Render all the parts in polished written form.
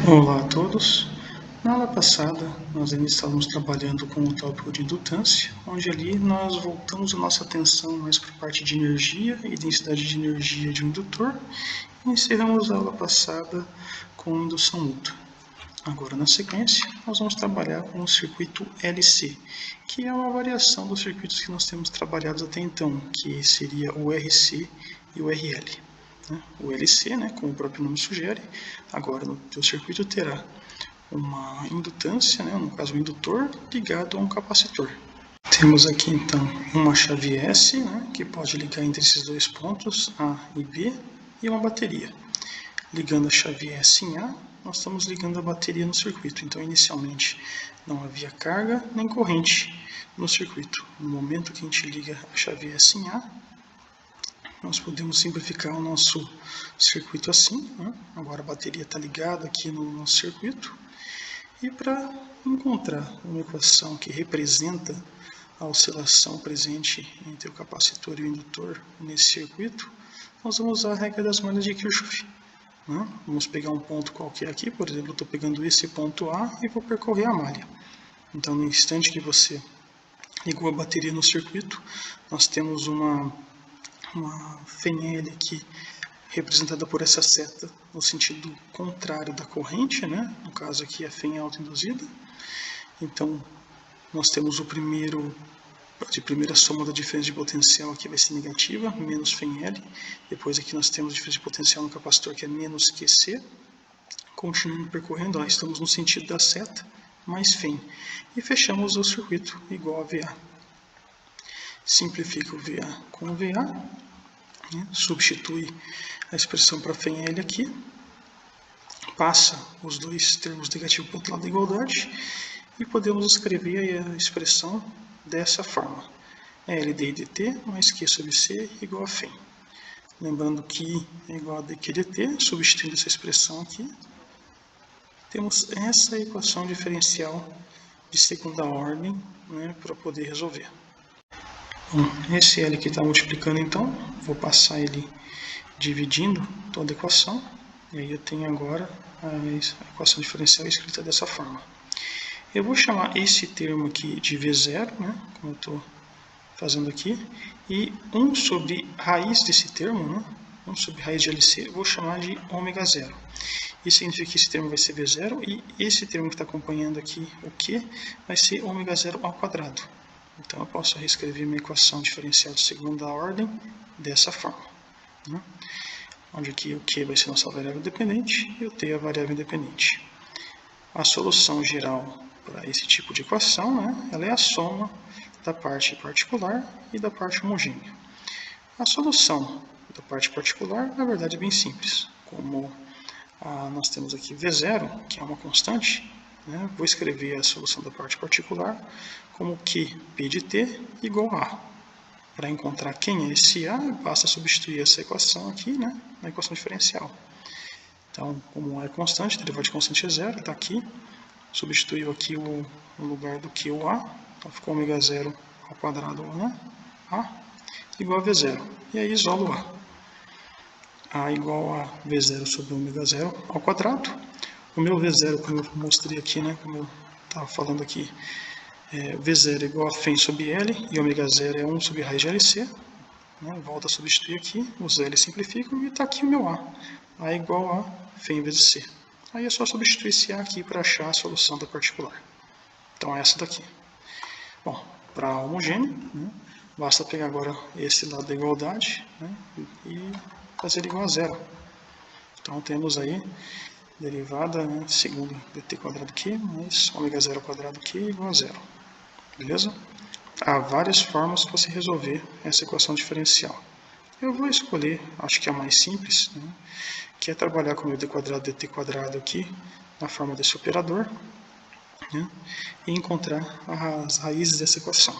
Olá a todos. Na aula passada, nós ainda estávamos trabalhando com o tópico de indutância, onde ali nós voltamos a nossa atenção mais para a parte de energia e densidade de energia de um indutor, e encerramos a aula passada com indução mútua. Agora, na sequência, nós vamos trabalhar com o circuito LC, que é uma variação dos circuitos que nós temos trabalhados até então, que seria o RC e o RL. O LC, como o próprio nome sugere, agora no teu circuito terá uma indutância, no caso um indutor, ligado a um capacitor. Temos aqui então uma chave S, que pode ligar entre esses dois pontos, A e B, e uma bateria. Ligando a chave S em A, nós estamos ligando a bateria no circuito. Então, inicialmente, não havia carga nem corrente no circuito. No momento que a gente liga a chave S em A, nós podemos simplificar o nosso circuito assim. Agora a bateria está ligada aqui no nosso circuito. E para encontrar uma equação que representa a oscilação presente entre o capacitor e o indutor nesse circuito, nós vamos usar a regra das malhas de Kirchhoff. Vamos pegar um ponto qualquer aqui, por exemplo, eu estou pegando esse ponto A e vou percorrer a malha. Então, no instante que você ligou a bateria no circuito, nós temos uma FENL aqui representada por essa seta no sentido contrário da corrente, no caso aqui a FEN autoinduzida. Então, nós temos a primeira soma da diferença de potencial aqui vai ser negativa, menos FENL. Depois aqui nós temos a diferença de potencial no capacitor que é menos QC. Continuando percorrendo, estamos no sentido da seta, mais FEN. E fechamos o circuito igual a VA. Simplifica o VA com o VA, substitui a expressão para FENL aqui, passa os dois termos negativos para o outro lado da igualdade e podemos escrever a expressão dessa forma. LD dt mais Q sobre C igual a FEN. Lembrando que é igual a dQ dt, substituindo essa expressão aqui, temos essa equação diferencial de segunda ordem para poder resolver. Bom, esse L aqui está multiplicando, então vou passar ele dividindo toda a equação, e aí eu tenho agora a equação diferencial escrita dessa forma. Eu vou chamar esse termo aqui de V0, como eu estou fazendo aqui, e 1 sobre raiz desse termo, 1 sobre raiz de LC, eu vou chamar de ômega 0. Isso significa que esse termo vai ser V0, e esse termo que está acompanhando aqui, o Q, vai ser ômega 0 ao quadrado. Então, eu posso reescrever minha equação diferencial de segunda ordem dessa forma. Onde aqui o Q vai ser nossa variável dependente e o T é a variável independente. A solução geral para esse tipo de equação, ela é a soma da parte particular e da parte homogênea. A solução da parte particular, na verdade, é bem simples. Como nós temos aqui V0, que é uma constante, vou escrever a solução da parte particular como Q P de T igual a. Para encontrar quem é esse A, basta substituir essa equação aqui na equação diferencial. Então, como A é constante, a derivada de constante é zero, está aqui. Substituiu aqui no lugar do Q o A, então ficou ômega 0 ao quadrado, A, igual a V0. E aí isolo A. A igual a V0 sobre ômega 0 ao quadrado. O meu V0, como eu mostrei aqui, como eu estava falando aqui, V0 é igual a FEN sobre L, e ômega 0 é 1 sobre raiz de LC. Volto a substituir aqui, os L simplificam, e está aqui o meu A. A é igual a FEN vezes C. Aí é só substituir esse A aqui para achar a solução da particular. Então é essa daqui. Bom, para homogêneo, basta pegar agora esse lado da igualdade e fazer igual a zero. Então temos aí derivada segundo dt quadrado q mais ômega 0 ao quadrado q igual a zero. Beleza? Há várias formas para você resolver essa equação diferencial. Eu vou escolher, acho que é a mais simples, que é trabalhar com o d quadrado dt quadrado aqui na forma desse operador e encontrar as raízes dessa equação.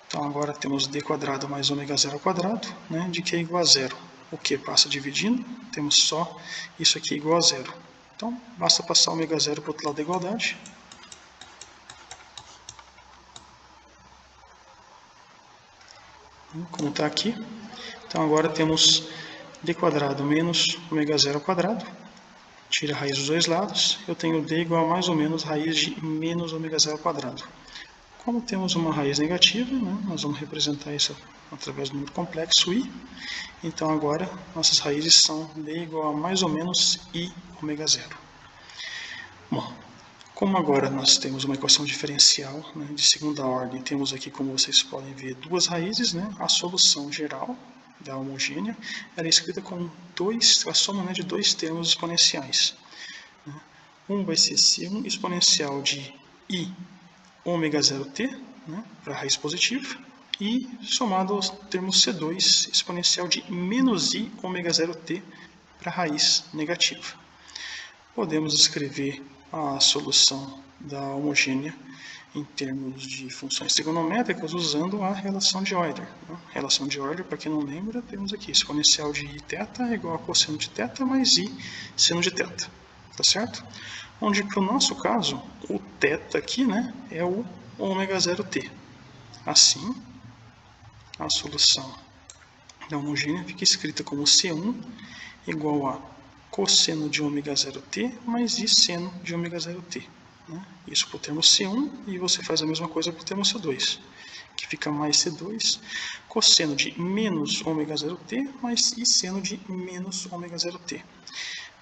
Então agora temos d quadrado mais ômega 0 ao quadrado, de q igual a zero. O q passa dividindo, temos só isso aqui igual a zero. Então basta passar ômega 0 para o outro lado da igualdade. Como está aqui. Então agora temos d quadrado menos ômega 0 ao quadrado tira a raiz dos dois lados, eu tenho d igual a mais ou menos raiz de menos ômega zero ao quadrado. Como temos uma raiz negativa, né, nós vamos representar isso através do número complexo i. Então agora nossas raízes são d igual a mais ou menos i ômega zero. Bom, como agora nós temos uma equação diferencial, né, de segunda ordem, temos aqui, como vocês podem ver, duas raízes, né, a solução geral da homogênea ela é escrita com a soma, né, de dois termos exponenciais. Um vai ser C1 exponencial de i ômega 0t, né, para a raiz positiva, e somado ao termo C2 exponencial de menos i ômega 0t para a raiz negativa. Podemos escrever a solução da homogênea em termos de funções trigonométricas usando a relação de Euler. A relação de Euler, para quem não lembra, temos aqui exponencial de i θ é igual a cosseno de θ mais i seno de θ. Tá certo? Onde, para o nosso caso, o θ aqui, né, é o ômega 0t. Assim, a solução da homogênea fica escrita como C1 igual a cosseno de ômega 0t mais i seno de ômega 0t. Né? Isso para o termo C1 e você faz a mesma coisa para o termo C2, que fica mais C2 cosseno de menos ômega 0t mais i seno de menos ômega 0t.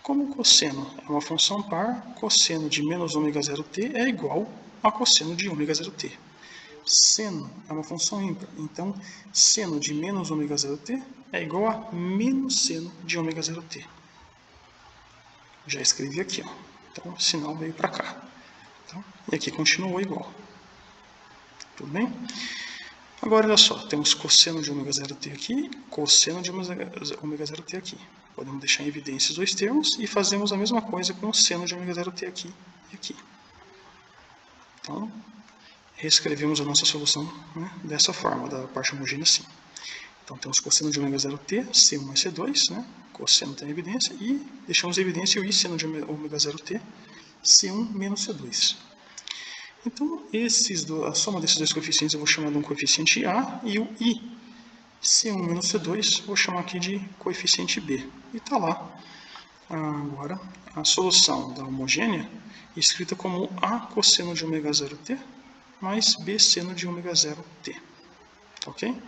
Como o cosseno é uma função par, cosseno de menos ômega 0t é igual a cosseno de ômega 0t. Seno é uma função ímpar, então seno de menos ômega 0t é igual a menos seno de ômega 0t. Já escrevi aqui, ó. Então o sinal veio para cá. Tá? E aqui continuou igual. Tudo bem? Agora olha só, temos cosseno de ômega 0t aqui, cosseno de ômega 0t aqui. Podemos deixar em evidência os dois termos e fazemos a mesma coisa com o seno de ômega 0t aqui e aqui. Então, reescrevemos a nossa solução, né, dessa forma, da parte homogênea assim. Então, temos cosseno de ômega 0t, C1 mais C2, né, cosseno está em evidência, e deixamos em evidência o i seno de ômega 0t, C1 menos C2. Então, a soma desses dois coeficientes eu vou chamar de um coeficiente A, e o i C1 menos C2 vou chamar aqui de coeficiente B. E está lá agora a solução da homogênea escrita como A cosseno de ômega 0t mais B seno de ômega 0t. Ok?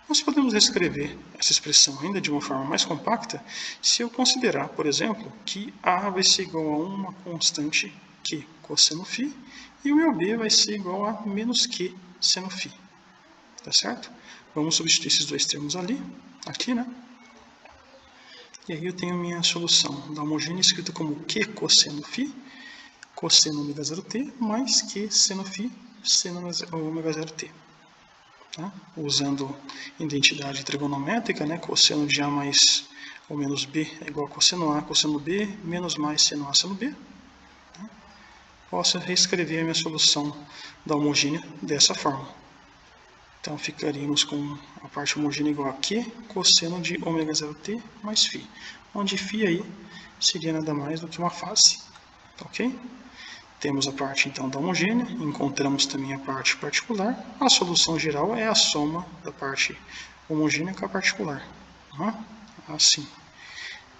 Nós podemos reescrever essa expressão ainda de uma forma mais compacta se eu considerar, por exemplo, que A vai ser igual a uma constante Q cosseno φ e o meu B vai ser igual a menos Q seno φ. Tá certo? Vamos substituir esses dois termos ali, aqui, né? E aí eu tenho minha solução da homogênea escrita como Q cosseno φ, cosseno ômega 0t, mais Q seno φ, seno ômega 0t. Tá? Usando identidade trigonométrica, né? Cosseno de A mais ou menos B é igual a cosseno A, cosseno B, menos mais seno A, seno B. Tá? Posso reescrever a minha solução da homogênea dessa forma. Então, ficaríamos com a parte homogênea igual a Q cosseno de ômega 0t mais φ, onde φ aí seria nada mais do que uma face. Ok? Temos a parte, então, da homogênea, encontramos também a parte particular. A solução geral é a soma da parte homogênea com a particular. Assim.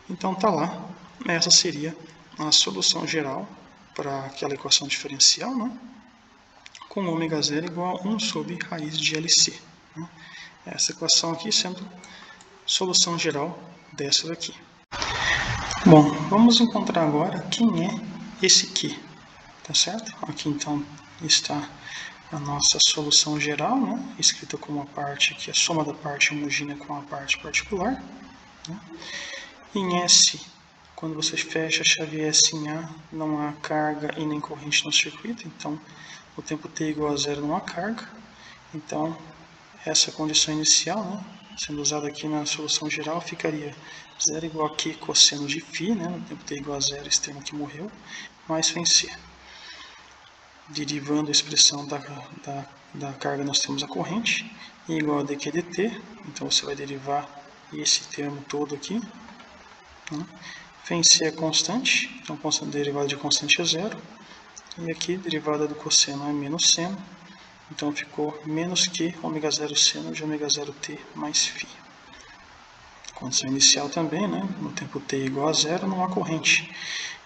Então, está lá. Essa seria a solução geral para aquela equação diferencial, né? Com ômega 0 igual a 1 sobre raiz de LC. Né? Essa equação aqui sendo solução geral dessa daqui. Bom, vamos encontrar agora quem é esse Q. Tá certo? Aqui então está a nossa solução geral, né? Escrita como a parte que é a soma da parte homogênea com a parte particular. Né? Em S, quando você fecha a chave S em A, não há carga e nem corrente no circuito, então o tempo t igual a zero não há carga. Então, essa condição inicial, né, sendo usada aqui na solução geral, ficaria zero igual a Q cosseno de φ, né, no tempo t igual a zero, esse termo aqui morreu, mais φ em C. Derivando a expressão da carga, nós temos a corrente, I igual a dq dt, então você vai derivar esse termo todo aqui. Né. φ em C é constante, então derivada de constante é zero. E aqui, derivada do cosseno é menos seno, então ficou menos Q ômega 0 seno de ômega 0t mais φ. Condição inicial também, né? No tempo t igual a zero não há corrente.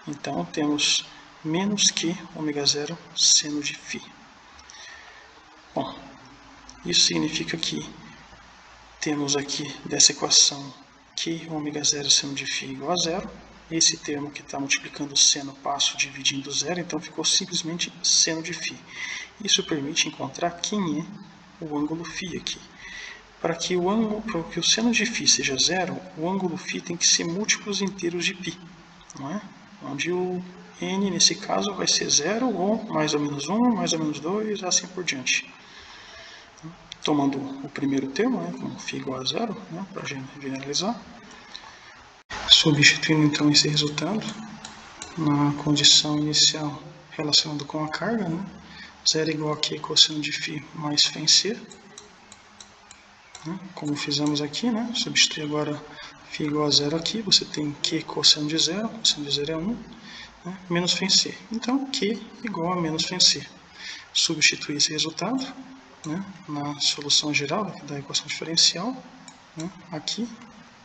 Então, temos menos que ômega zero seno de φ. Bom, isso significa que temos aqui dessa equação que ômega zero seno de φ igual a zero. Esse termo que está multiplicando o seno passo dividindo zero, então ficou simplesmente seno de φ. Isso permite encontrar quem é o ângulo φ aqui. Para que o seno de φ seja zero, o ângulo φ tem que ser múltiplos inteiros de π, não é? Onde o n, nesse caso, vai ser 0 ou mais ou menos 1, mais ou menos 2, assim por diante. Tomando o primeiro termo, né, como φ igual a zero, né, para generalizar. Substituindo então esse resultado na condição inicial relacionada com a carga, né, 0 igual a Q cosseno de φ mais φ em C. Como fizemos aqui, né? Substituir agora φ igual a zero aqui, você tem Q cosseno de zero é 1, né? Menos φ em C. Então, Q igual a menos φ em C. Substituir esse resultado, né, na solução geral da equação diferencial, né, aqui,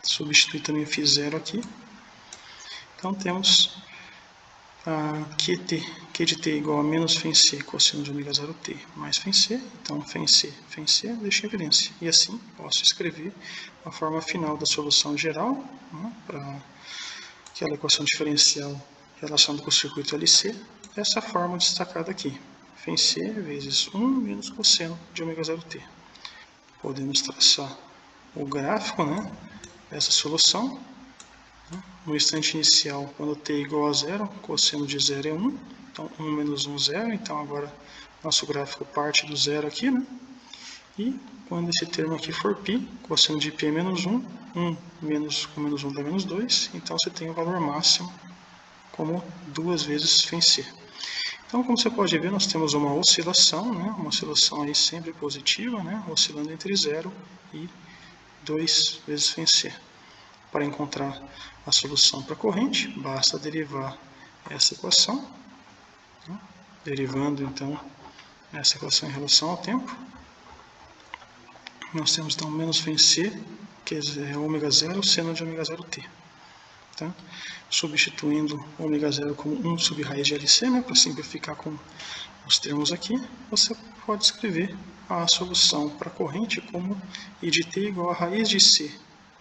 substituir também φ zero aqui. Então, temos a Q de t igual a menos φ em C cosseno de ômega zero t mais φ em C. Então, φ em C deixa em evidência. E assim, posso escrever a forma final da solução geral, né, para aquela equação diferencial relacionada com o circuito LC. Essa forma destacada aqui. φ em C vezes 1 menos cosseno de ômega zero t. Podemos traçar o gráfico, né, dessa solução. No instante inicial, quando t é igual a zero, cosseno de zero é 1. Então, 1 menos 1, 0. Então, agora, nosso gráfico parte do zero aqui, né? E quando esse termo aqui for π, cosseno de π é menos 1. 1 com menos 1 dá menos 2. Então, você tem o valor máximo como 2 vezes φ em C. Então, como você pode ver, nós temos uma oscilação, né? Uma oscilação aí sempre positiva, né? Oscilando entre 0 e 2 vezes φ em C. Para encontrar a solução para a corrente, basta derivar essa equação, né? Derivando então essa equação em relação ao tempo. Nós temos então menos φ em C, que é ômega zero, seno de ômega zero t. Tá? Substituindo ômega zero como 1 sub raiz de LC, né? Para simplificar com os termos aqui, você pode escrever a solução para a corrente como I de t igual a raiz de C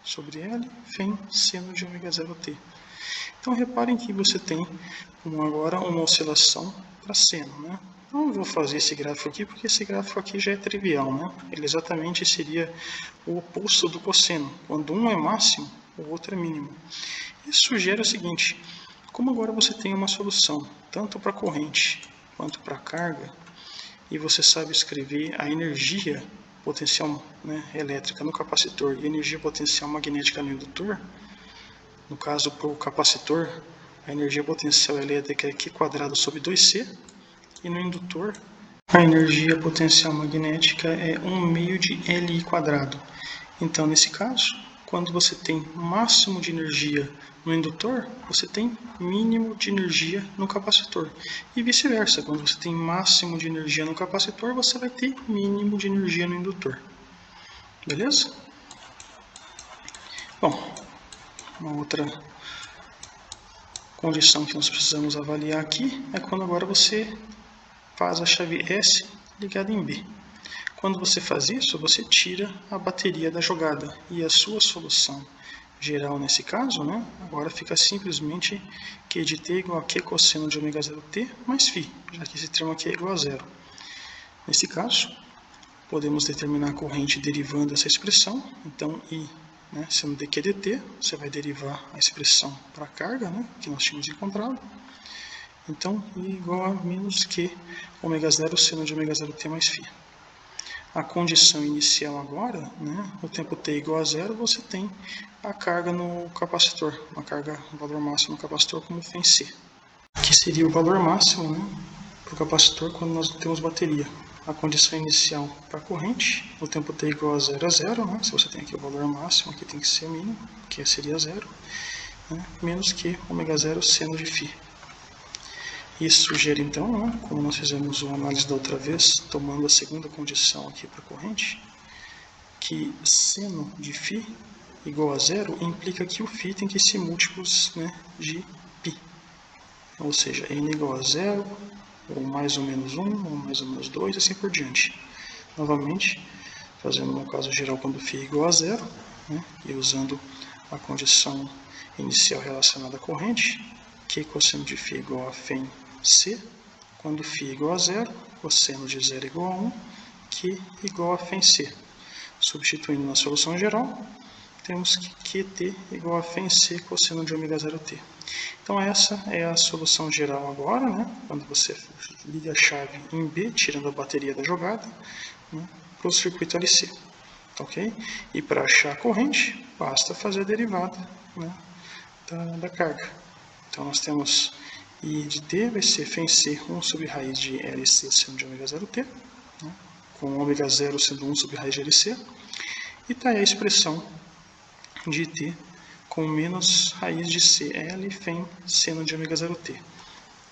sobre L, φ seno de ômega zero t. Então, reparem que você tem agora uma oscilação para seno, né? Não vou fazer esse gráfico aqui, porque esse gráfico aqui já é trivial, né? Ele exatamente seria o oposto do cosseno. Quando um é máximo, o outro é mínimo. Isso sugere o seguinte: como agora você tem uma solução, tanto para a corrente quanto para a carga, e você sabe escrever a energia potencial, né, elétrica no capacitor e energia potencial magnética no indutor, no caso para o capacitor, a energia potencial elétrica é Q quadrado sobre 2C, e no indutor a energia potencial magnética é 1 meio de Li quadrado. Então, nesse caso, quando você tem máximo de energia no indutor, você tem mínimo de energia no capacitor. E vice-versa, quando você tem máximo de energia no capacitor, você vai ter mínimo de energia no indutor. Beleza? Bom, uma outra condição que nós precisamos avaliar aqui é quando agora você faz a chave S ligada em B. Quando você faz isso, você tira a bateria da jogada e a sua solução geral nesse caso, né, agora fica simplesmente Q de t igual a Q cosseno de ômega zero t mais φ, já que esse termo aqui é igual a zero. Nesse caso, podemos determinar a corrente derivando essa expressão. Então, I, né, sendo dq dt, você vai derivar a expressão para a carga, né, que nós tínhamos encontrado. Então, I igual a menos Q ômega zero seno de ômega zero t mais φ. A condição inicial agora, né, o tempo t igual a zero, você tem a carga no capacitor, um valor máximo no capacitor como φ em C, que seria o valor máximo, né, para o capacitor quando nós não temos bateria. A condição inicial para a corrente, o tempo t igual a 0, né, se você tem aqui o valor máximo, aqui tem que ser mínimo, que seria 0, né, menos que ômega zero seno de φ. Isso sugere então, né, como nós fizemos uma análise da outra vez, tomando a segunda condição aqui para a corrente, que seno de φ igual a 0 implica que o φ tem que ser múltiplos, né, de π. ou seja, n igual a 0, ou mais ou menos 1, ou mais ou menos 2, assim por diante. Novamente, fazendo no caso geral quando φ é igual a 0, né, e usando a condição inicial relacionada à corrente, que cosseno de φ é igual a φ c, quando φ é igual a 0, cosseno de 0 é igual a 1, Q igual a φ c. Substituindo na solução geral, temos que QT igual a φ c cosseno de ômega 0t. Então essa é a solução geral agora, né? Quando você liga a chave em B, tirando a bateria da jogada, né, para o circuito LC. Ok? E para achar a corrente, basta fazer a derivada, né, da carga. Então nós temos I de T vai ser φ c 1 sobre raiz de LC seno de ômega 0t, né, com ômega 0 sendo 1 sobre raiz de LC. E está aí a expressão de T com menos raiz de CL φ seno de ômega 0t.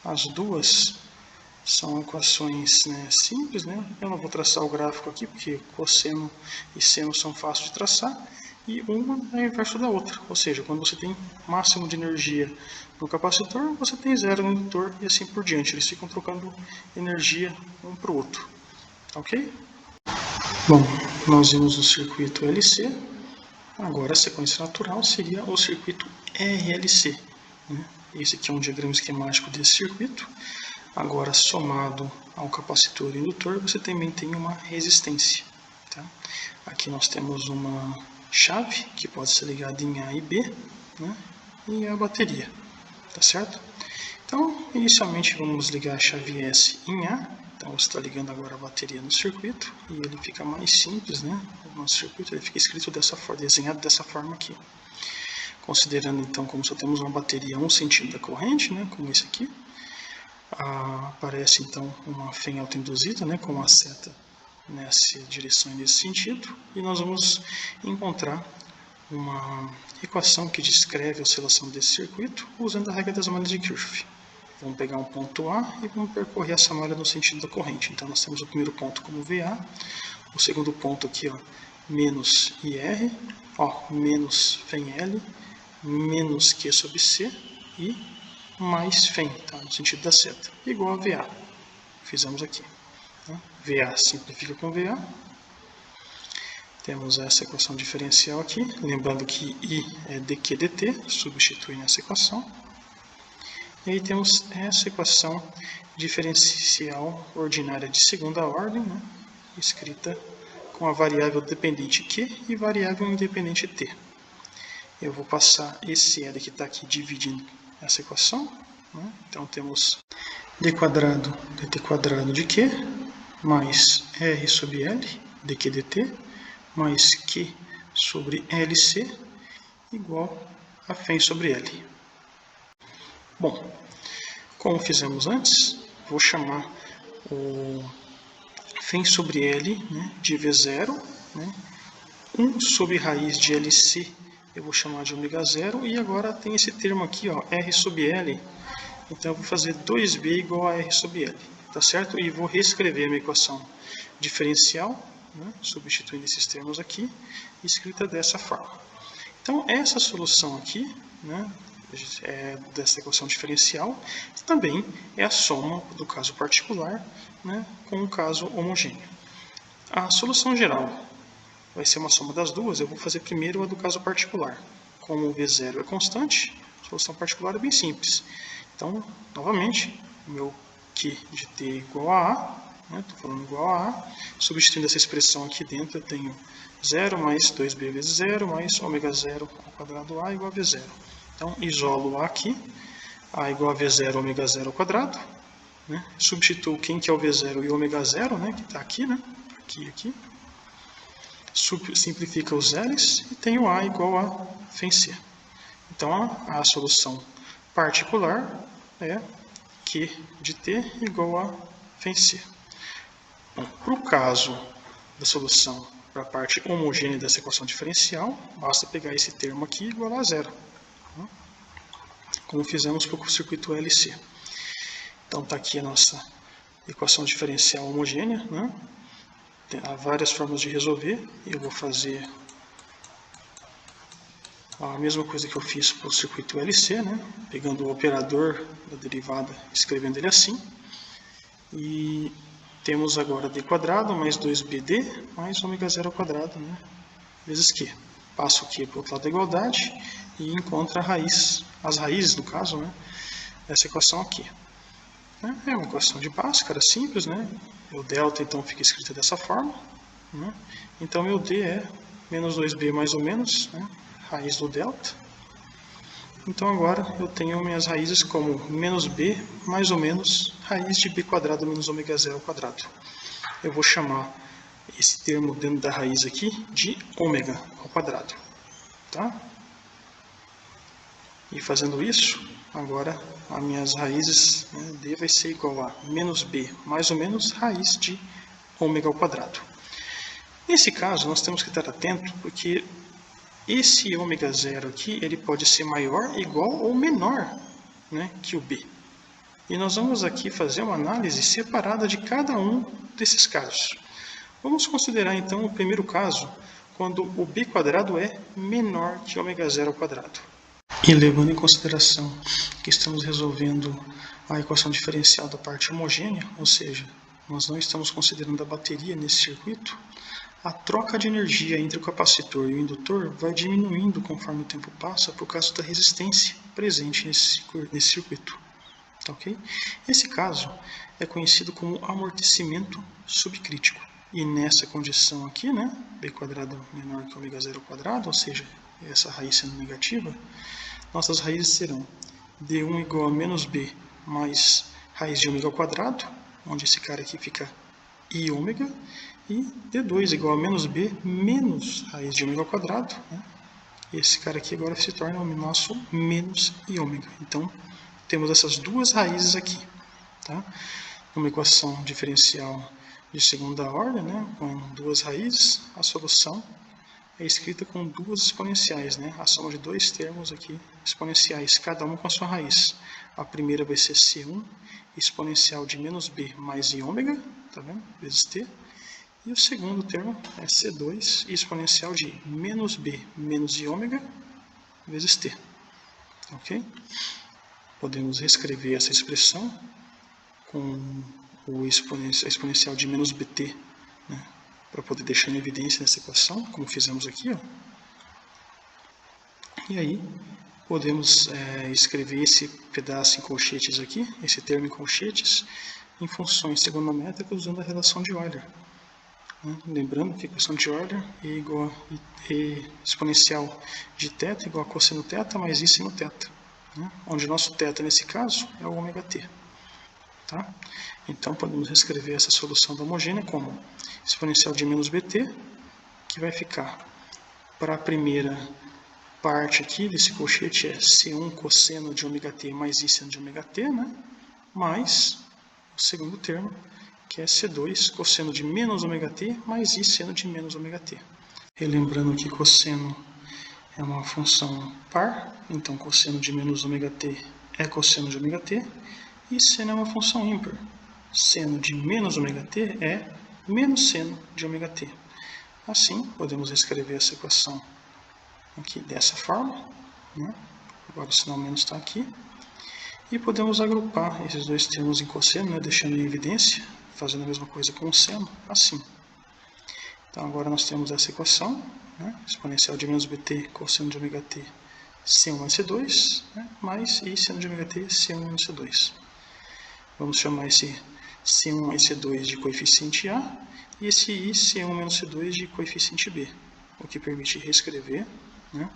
As duas são equações, né, simples, né? Eu não vou traçar o gráfico aqui, porque cosseno e seno são fáceis de traçar. E uma é o inverso da outra, ou seja, quando você tem máximo de energia no capacitor, você tem zero no indutor e assim por diante. Eles ficam trocando energia um para o outro. Ok? Bom, nós vimos o circuito LC. Agora a sequência natural seria o circuito RLC, né? Esse aqui é um diagrama esquemático desse circuito. Agora, somado ao capacitor e indutor, você também tem uma resistência. Tá? Aqui nós temos uma chave que pode ser ligada em A e B, né? E a bateria. Tá certo? Então, inicialmente vamos ligar a chave S em A. Então você está ligando agora a bateria no circuito e ele fica mais simples, né? O nosso circuito ele fica escrito dessa forma, desenhado dessa forma aqui. Considerando então como só temos uma bateria a 1 centímetro da corrente, né? Como esse aqui, aparece então uma FEM autoinduzida, né? Com a seta nessa direção e nesse sentido, e nós vamos encontrar uma equação que descreve a oscilação desse circuito usando a regra das malhas de Kirchhoff. Vamos pegar um ponto A e vamos percorrer essa malha no sentido da corrente. Então nós temos o primeiro ponto como VA, o segundo ponto aqui, ó, menos IR, ó, menos FEM-L, menos Q sobre C e mais FEM, tá, no sentido da seta, igual a VA. Fizemos aqui. Tá? VA simplifica com VA. Temos essa equação diferencial aqui, lembrando que I é dQ dt, substitui nessa equação. E aí temos essa equação diferencial ordinária de segunda ordem, né, escrita com a variável dependente Q e variável independente T. Eu vou passar esse L que está aqui dividindo essa equação, né? Então temos d quadrado dt quadrado de Q mais R sobre L dQ dt mais Q sobre LC igual a φ sobre L. Bom, como fizemos antes, vou chamar o φ sobre L, né, de V0, né, 1 sobre raiz de LC, eu vou chamar de ômega 0, e agora tem esse termo aqui, ó, R sobre L, então eu vou fazer 2B igual a R sobre L, tá certo? E vou reescrever a minha equação diferencial, né, substituindo esses termos aqui, escrita dessa forma. Então, essa solução aqui, né, dessa equação diferencial, também é a soma do caso particular, né, com o caso homogêneo. A solução geral vai ser uma soma das duas. Eu vou fazer primeiro a do caso particular. Como o V0 é constante, a solução particular é bem simples. Então, novamente, o meu Q de T é igual a A, estou falando igual a A, substituindo essa expressão aqui dentro, eu tenho 0 mais 2B vezes 0 mais ômega 0 ao quadrado A igual a V0. Então, isolo A aqui, A igual a V0 ômega 0 ao quadrado, né? Substituo quem que é o V0 e o ômega 0, né? Que está aqui, né? Aqui. Simplifica os L's e tenho A igual a φ c. Então, a solução particular é Q de T igual a φ c. Para o caso da solução para a parte homogênea dessa equação diferencial, basta pegar esse termo aqui igual a zero, como fizemos para o circuito LC. Então está aqui a nossa equação diferencial homogênea, né? Há várias formas de resolver, eu vou fazer A mesma coisa que eu fiz para o circuito LC, né? Pegando o operador da derivada, escrevendo ele assim. E temos agora d quadrado mais 2bd mais ômega zero ao quadrado, né? Vezes Q. Passo o Q para o outro lado da igualdade e encontro a raiz, as raízes, no caso, né? Dessa equação aqui. É uma equação de Bhaskara, simples, né? O delta, então, fica escrito dessa forma. Né? Então, meu d é menos 2b mais ou menos, né? Raiz do delta. Então, agora eu tenho minhas raízes como menos b mais ou menos raiz de b quadrado menos ômega zero ao quadrado. Eu vou chamar esse termo dentro da raiz aqui de ômega ao quadrado. Tá? E fazendo isso, agora as minhas raízes, né, d vai ser igual a menos b mais ou menos raiz de ômega ao quadrado. Nesse caso, nós temos que estar atento, porque esse ômega zero aqui, ele pode ser maior, igual ou menor, né, que o b. E nós vamos aqui fazer uma análise separada de cada um desses casos. Vamos considerar então o primeiro caso, quando o b quadrado é menor que ômega zero ao quadrado. E levando em consideração que estamos resolvendo a equação diferencial da parte homogênea, ou seja, nós não estamos considerando a bateria nesse circuito, a troca de energia entre o capacitor e o indutor vai diminuindo conforme o tempo passa por causa da resistência presente nesse circuito. Tá, ok? Esse caso é conhecido como amortecimento subcrítico. E nessa condição aqui, né, b quadrado menor que ômega zero ao quadrado, ou seja, essa raiz sendo negativa, nossas raízes serão d1 igual a menos b mais raiz de ômega ao quadrado, onde esse cara aqui fica i ômega, e d2 igual a menos b menos raiz de ômega ao quadrado, né? Esse cara aqui agora se torna o nosso menos i ômega. Então, temos essas duas raízes aqui. Tá? Uma equação diferencial de segunda ordem, né? Com duas raízes, a solução é escrita com duas exponenciais, né? A soma de dois termos aqui exponenciais, cada um com a sua raiz. A primeira vai ser C1, exponencial de menos b mais i ômega, tá vendo? Vezes t. E o segundo termo é C2, exponencial de menos b menos i ômega vezes t. Ok? Podemos reescrever essa expressão com a exponencial de menos bt, né? Para poder deixar em evidência nessa equação, como fizemos aqui. Ó. E aí, podemos escrever esse pedaço em colchetes aqui, esse termo em colchetes, em funções trigonométricas usando a relação de Euler. Lembrando que a equação de Euler é igual a exponencial de θ igual a cosseno θ mais i seno θ, né? Onde nosso θ nesse caso é o ômega t. Tá? Então podemos reescrever essa solução da homogênea como exponencial de menos bt, que vai ficar para a primeira parte aqui desse colchete é C1 cosseno de ômega t mais i seno de ômega t, né? Mais o segundo termo, que é C2 cosseno de menos ômega t mais i seno de menos ômega t. Relembrando que cosseno é uma função par, então cosseno de menos ômega t é cosseno de ômega t, e seno é uma função ímpar. Seno de menos ômega t é menos seno de ômega t. Assim, podemos escrever essa equação aqui dessa forma, né? Agora o sinal menos está aqui. E podemos agrupar esses dois termos em cosseno, né? Deixando em evidência, fazendo a mesma coisa com o seno, assim. Então agora nós temos essa equação, né? Exponencial de menos bt cosseno de ômega t C1 mais C2, né? Mais i seno de ômega t C1 menos C2. Vamos chamar esse C1 mais C2 de coeficiente A e esse I C1 menos C2 de coeficiente B, o que permite reescrever, né,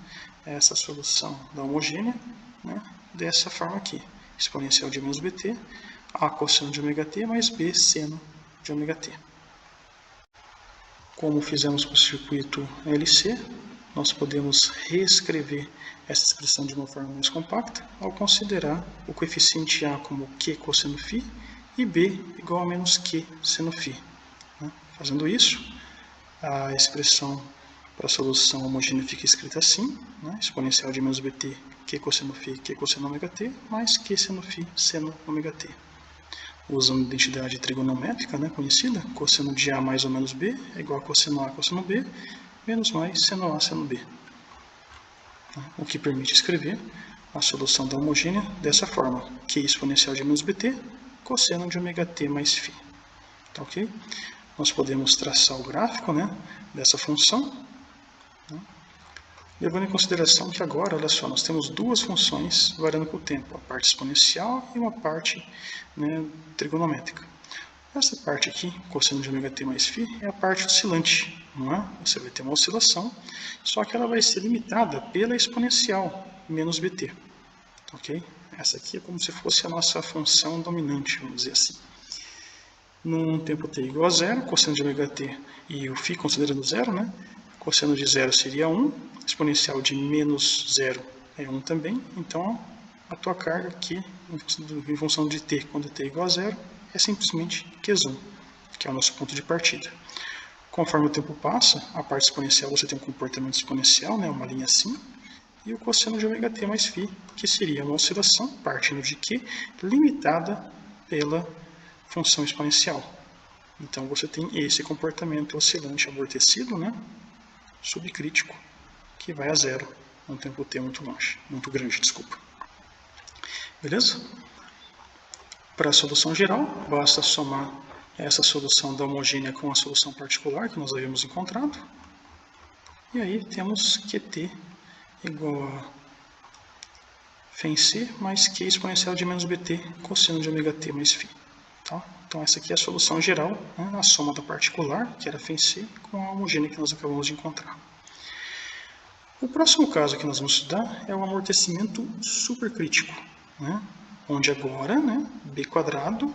essa solução da homogênea, né, dessa forma aqui. Exponencial de menos bt, A cosseno de ômega t mais B seno de ômega t. Como fizemos para o circuito LC, nós podemos reescrever essa expressão de uma forma mais compacta ao considerar o coeficiente A como Q cosseno φ e B igual a menos Q seno φ. Fazendo isso, a expressão para a solução homogênea fica escrita assim, né? Exponencial de menos bt, Q cosseno φ, Q cosseno ômega t, mais Q seno φ, seno ômega t. Usando a identidade trigonométrica, né, conhecida, cosseno de A mais ou menos B é igual a cosseno A cosseno B, menos mais seno A seno B. o que permite escrever a solução da homogênea dessa forma: Q exponencial de menos bt, cosseno de ômega t mais φ. Tá ok? Nós podemos traçar o gráfico, né, dessa função, né, levando em consideração que agora, olha só, nós temos duas funções variando com o tempo, a parte exponencial e uma parte, né, trigonométrica. Essa parte aqui, cosseno de ômega t mais φ, é a parte oscilante, não é? Você vai ter uma oscilação, só que ela vai ser limitada pela exponencial menos bt, ok? Essa aqui é como se fosse a nossa função dominante, vamos dizer assim. Num tempo t igual a zero, cosseno de ômega t e o φ considerando zero, né? Cosseno de zero seria 1, exponencial de menos zero é 1 também, então a tua carga aqui, em função de t, quando t é igual a zero, é simplesmente Q1, que é o nosso ponto de partida. Conforme o tempo passa, a parte exponencial você tem um comportamento exponencial, né, uma linha assim, e o cosseno de ômega t mais φ, que seria uma oscilação partindo de Q, limitada pela função exponencial. Então você tem esse comportamento oscilante amortecido, né, subcrítico, que vai a zero num tempo t muito longe, muito grande, desculpa. Beleza? Para a solução geral, basta somar essa solução da homogênea com a solução particular que nós havíamos encontrado. E aí temos QT igual a φc mais Q exponencial de menos bt cosseno de ômega t mais φ. Tá? Então essa aqui é a solução geral, né, a soma da particular, que era φc, com a homogênea que nós acabamos de encontrar. O próximo caso que nós vamos estudar é o amortecimento supercrítico, né? Onde agora, né, b quadrado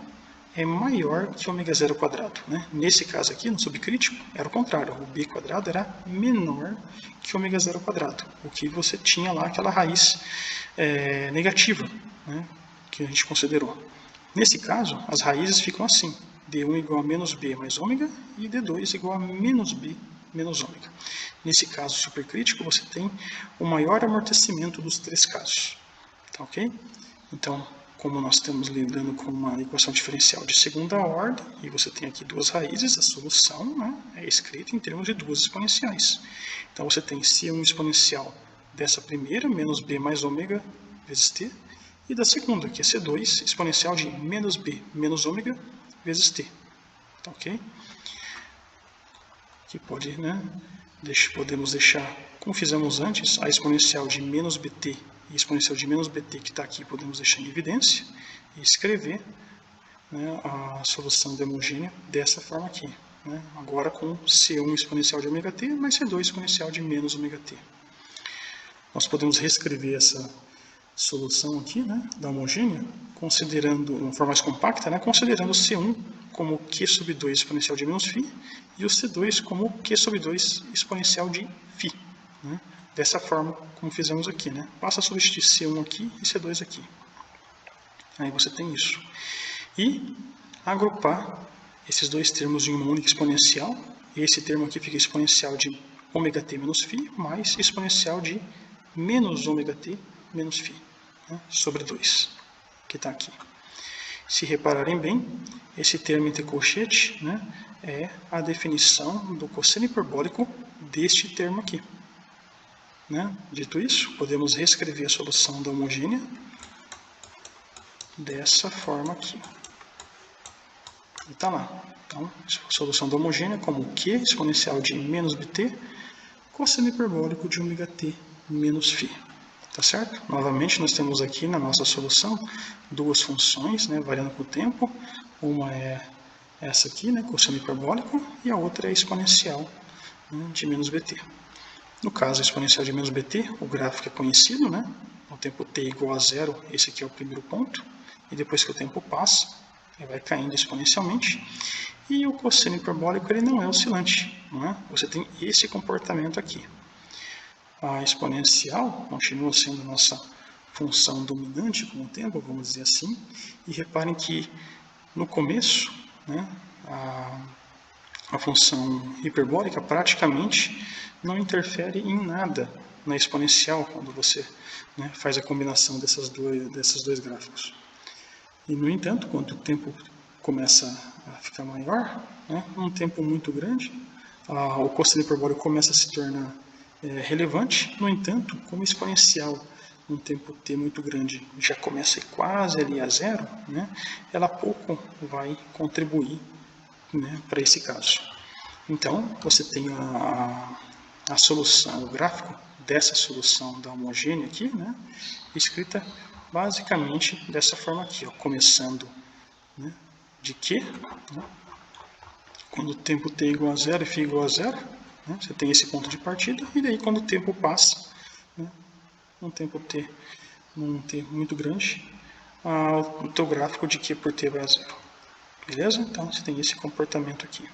é maior que ômega zero quadrado. Né? Nesse caso aqui, no subcrítico, era o contrário, o b quadrado era menor que ômega zero quadrado, o que você tinha lá aquela raiz negativa, né, que a gente considerou. Nesse caso, as raízes ficam assim, d1 igual a menos b mais ômega e d2 igual a menos b menos ômega. Nesse caso supercrítico, você tem o maior amortecimento dos três casos. Tá ok? Então, como nós estamos lidando com uma equação diferencial de segunda ordem, e você tem aqui duas raízes, a solução, né, é escrita em termos de duas exponenciais. Então, você tem C1 exponencial dessa primeira, menos b mais ômega vezes t, e da segunda, que é C2 exponencial de menos b menos ômega vezes t. Tá ok? Que pode, né, podemos deixar, como fizemos antes, a exponencial de menos bt e exponencial de menos bt que está aqui podemos deixar em evidência e escrever, né, a solução da homogênea dessa forma aqui. Né, agora com C1 exponencial de ômega t mais C2 exponencial de menos ômega t. Nós podemos reescrever essa solução aqui, né, da homogênea, considerando, de uma forma mais compacta, né, considerando o C1 como Q sobre 2 exponencial de menos φ e o C2 como Q sobre 2 exponencial de φ. Né? Dessa forma, como fizemos aqui, né? Basta substituir C1 aqui e C2 aqui. Aí você tem isso. E agrupar esses dois termos em uma única exponencial. E esse termo aqui fica exponencial de ômega t menos φ mais exponencial de menos ômega t menos φ, né? Sobre 2, que está aqui. Se repararem bem, esse termo entre colchete, né, é a definição do cosseno hiperbólico deste termo aqui. Né? Dito isso, podemos reescrever a solução da homogênea dessa forma aqui. E está lá. Então, a solução da homogênea como Q exponencial de menos bt, cosseno hiperbólico de ômega t menos φ. Tá certo? Novamente, nós temos aqui na nossa solução duas funções, né, variando com o tempo. Uma é essa aqui, né, cosseno hiperbólico, e a outra é exponencial, né, de menos bt. No caso, a exponencial de menos bt, o gráfico é conhecido, né? O tempo t igual a zero, esse aqui é o primeiro ponto, e depois que o tempo passa, ele vai caindo exponencialmente. E o cosseno hiperbólico ele não é oscilante, não é? Você tem esse comportamento aqui. A exponencial continua sendo a nossa função dominante com o tempo, vamos dizer assim, e reparem que no começo, né, a função hiperbólica praticamente não interfere em nada na exponencial quando você, né, faz a combinação desses dois gráficos. E, no entanto, quando o tempo começa a ficar maior, né, um tempo muito grande, o cosseno hiperbólico começa a se tornar relevante. No entanto, como exponencial num tempo t muito grande já começa quase ali a zero, né, ela pouco vai contribuir, né, para esse caso. Então, você tem a solução, o gráfico dessa solução da homogênea aqui, né, escrita basicamente dessa forma aqui, ó, começando, né, de Q, né, quando o tempo t é igual a zero e φ igual a zero, né, você tem esse ponto de partida, e daí quando o tempo passa, né, um tempo t, num t muito grande, o teu gráfico de Q por t vai a zero. Beleza? Então você tem esse comportamento aqui.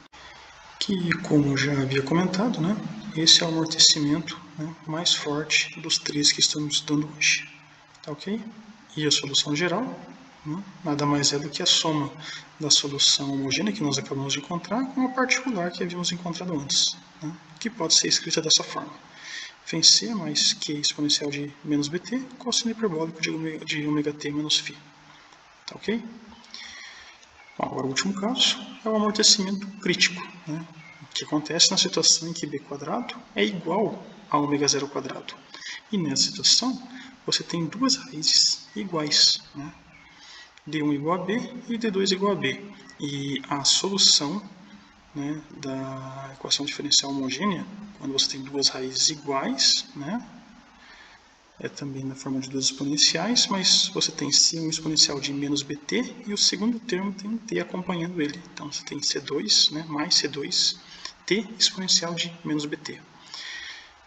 Que, como já havia comentado, né, esse é o amortecimento, né, mais forte dos três que estamos estudando hoje. Tá ok? E a solução geral, né, nada mais é do que a soma da solução homogênea que nós acabamos de encontrar com a particular que havíamos encontrado antes, né, que pode ser escrita dessa forma. Φc mais Q exponencial de menos bt, cosseno hiperbólico de ômega t menos φ. Tá ok? Agora, o último caso é o amortecimento crítico, né, que acontece na situação em que b² é igual a ω0². E nessa situação, você tem duas raízes iguais, né, d1 igual a b e d2 igual a b. E a solução, né, da equação diferencial homogênea, quando você tem duas raízes iguais, né, é também na forma de duas exponenciais, mas você tem C1 exponencial de menos bt e o segundo termo tem um t acompanhando ele. Então você tem C2, né, mais C2, t exponencial de menos bt.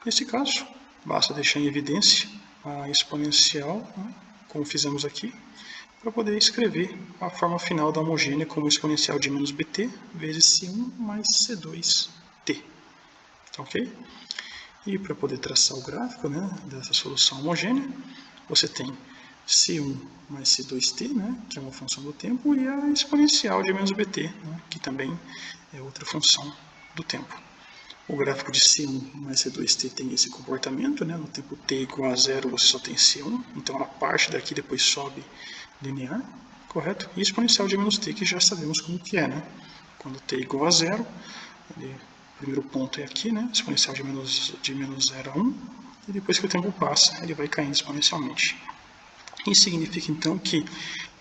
Nesse caso, basta deixar em evidência a exponencial, né, como fizemos aqui, para poder escrever a forma final da homogênea como exponencial de menos bt vezes C1 mais C2t. Tá ok? E para poder traçar o gráfico, né, dessa solução homogênea, você tem C1 mais C2t, né, que é uma função do tempo, e a exponencial de menos bt, né, que também é outra função do tempo. O gráfico de C1 mais C2t tem esse comportamento, né, no tempo t igual a zero você só tem C1, então a parte daqui depois sobe linear, correto? E exponencial de menos t, que já sabemos como que é, né? Quando t igual a zero, o primeiro ponto é aqui, né? Exponencial de menos 0 a 1, e depois que o tempo passa, ele vai caindo exponencialmente. Isso significa, então, que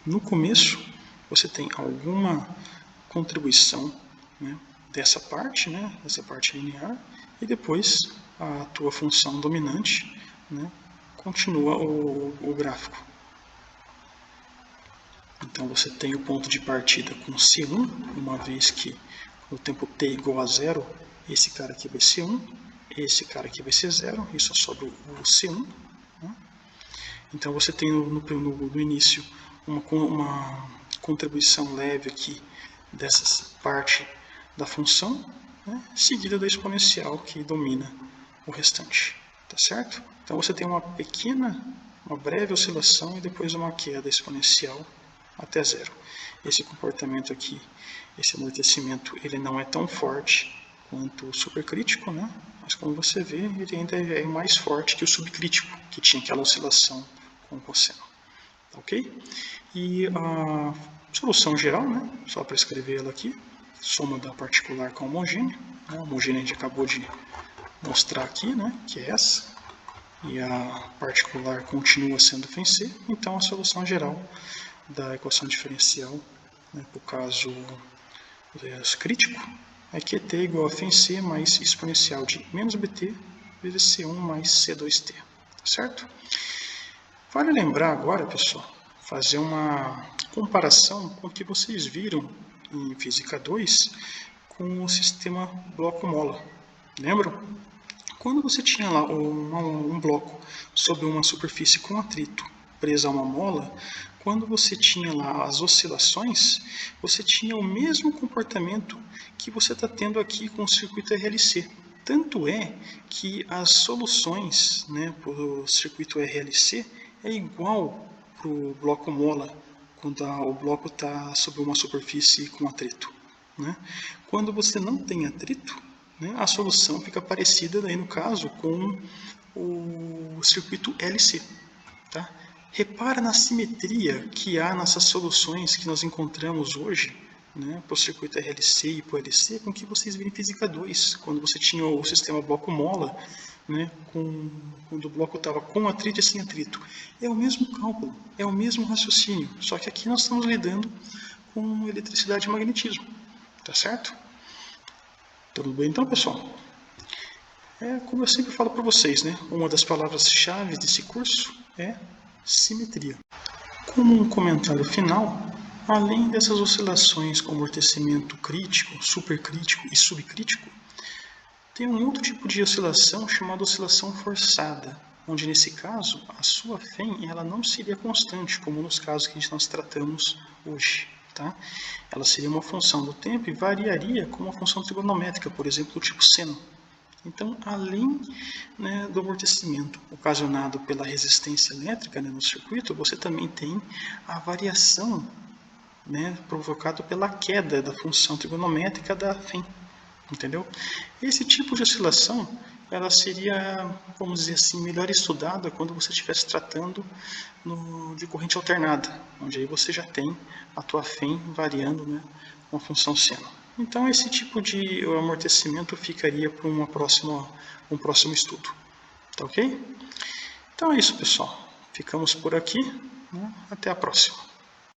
no começo você tem alguma contribuição, né, dessa parte linear, e depois a tua função dominante, né, continua o gráfico. Então você tem o ponto de partida com C1, uma vez que no tempo t igual a zero, esse cara aqui vai ser 1, esse cara aqui vai ser 0, e só sobra o C1. Né? Então você tem no início uma contribuição leve aqui dessa parte da função, né, seguida da exponencial que domina o restante. Tá certo? Então você tem uma breve oscilação e depois uma queda exponencial até zero. Esse comportamento aqui, esse amortecimento, ele não é tão forte quanto o supercrítico, né? Mas como você vê, ele ainda é mais forte que o subcrítico, que tinha aquela oscilação com o cosseno. Tá ok? E a solução geral, né? Só para escrever ela aqui, soma da particular com a homogênea. A homogênea a gente acabou de mostrar aqui, né? Que é essa. E a particular continua sendo φc, então a solução geral da equação diferencial, né, por caso crítico, é QT igual a φc mais exponencial de menos bt vezes C1 mais C2t. Tá certo? Vale lembrar agora, pessoal, fazer uma comparação com o que vocês viram em Física 2 com o sistema bloco-mola. Lembram? Quando você tinha lá um bloco sobre uma superfície com atrito presa a uma mola, quando você tinha lá as oscilações, você tinha o mesmo comportamento que você está tendo aqui com o circuito RLC. Tanto é que as soluções, né, para o circuito RLC é igual para o bloco mola, quando o bloco está sobre uma superfície com atrito. Né? Quando você não tem atrito, né, a solução fica parecida, daí, no caso, com o circuito LC. Tá? Repara na simetria que há nessas soluções que nós encontramos hoje, né, para o circuito RLC e para o LC, com o que vocês viram em Física 2, quando você tinha o sistema bloco-mola né, quando o bloco estava com atrito e sem atrito. É o mesmo cálculo, é o mesmo raciocínio, só que aqui nós estamos lidando com eletricidade e magnetismo, tá certo? Tudo bem então, pessoal? Como eu sempre falo para vocês, né, uma das palavras-chave desse curso é simetria. Como um comentário final, além dessas oscilações com amortecimento crítico, supercrítico e subcrítico, tem um outro tipo de oscilação chamada oscilação forçada, onde nesse caso a sua FEM ela não seria constante, como nos casos que nós tratamos hoje. Tá? Ela seria uma função do tempo e variaria com uma função trigonométrica, por exemplo, do tipo seno. Então, além, né, do amortecimento ocasionado pela resistência elétrica, né, no circuito, você também tem a variação, né, provocada pela queda da função trigonométrica da FEM. Entendeu? Esse tipo de oscilação ela seria, vamos dizer assim, melhor estudada quando você estivesse tratando de corrente alternada, onde aí você já tem a tua FEM variando, né, uma função seno. Então esse tipo de amortecimento ficaria para um próximo estudo. Tá ok? Então é isso, pessoal. Ficamos por aqui. Né? Até a próxima.